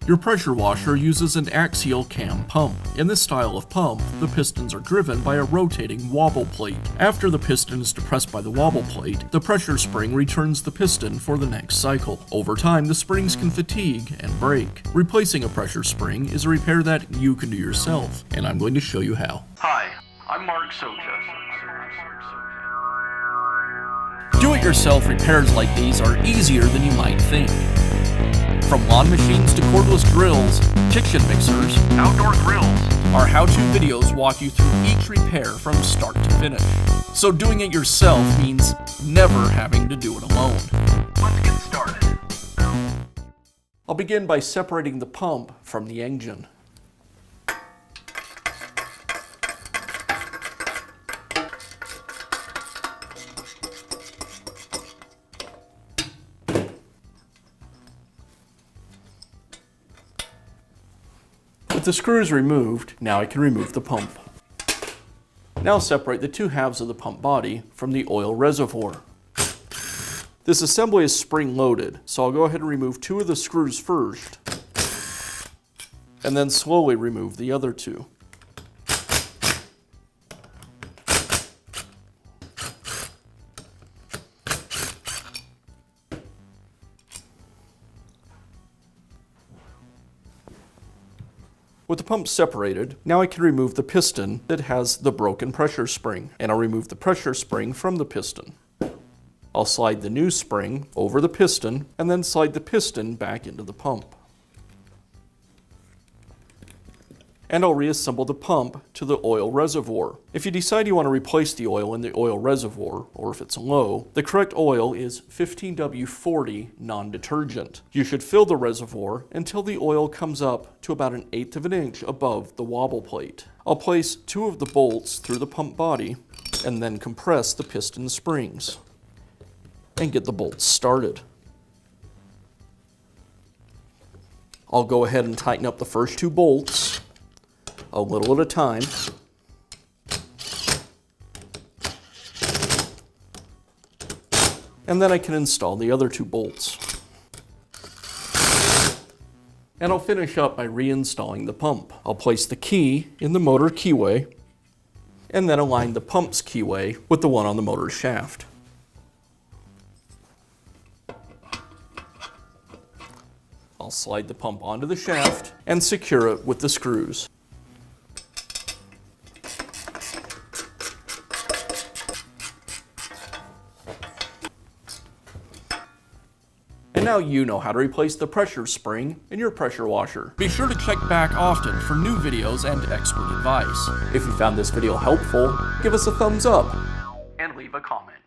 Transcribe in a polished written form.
Your pressure washer uses an axial cam pump. In this style of pump, the pistons are driven by a rotating wobble plate. After the piston is depressed by the wobble plate, the pressure spring returns the piston for the next cycle. Over time, the springs can fatigue and break. Replacing a pressure spring is a repair that you can do yourself, and I'm going to show you how. Hi, I'm Mark Socha. Do-it-yourself repairs like these are easier than you might think. From lawn machines to cordless drills, kitchen mixers, Outdoor grills. our how-to videos walk you through each repair from start to finish. So doing it yourself means never having to do it alone. Let's get started. I'll begin by separating the pump from the engine. With the screws removed, now I can remove the pump. Now separate the two halves of the pump body from the oil reservoir. This assembly is spring-loaded, so I'll go ahead and remove two of the screws first, and then slowly remove the other two. With the pump separated, now I can remove the piston that has the broken pressure spring, and I'll remove the pressure spring from the piston. I'll slide the new spring over the piston, and then slide the piston back into the pump. And I'll reassemble the pump to the oil reservoir. If you decide you want to replace the oil in the oil reservoir, or if it's low, the correct oil is 15W40 non-detergent. You should fill the reservoir until the oil comes up to about 1/8 of an inch above the wobble plate. I'll place two of the bolts through the pump body and then compress the piston springs and get the bolts started. I'll go ahead and tighten up the first two bolts a little at a time. And then I can install the other two bolts. And I'll finish up by reinstalling the pump. I'll place the key in the motor keyway and then align the pump's keyway with the one on the motor shaft. I'll slide the pump onto the shaft and secure it with the screws. And now you know how to replace the pressure spring in your pressure washer. Be sure to check back often for new videos and expert advice. If you found this video helpful, give us a thumbs up And leave a comment.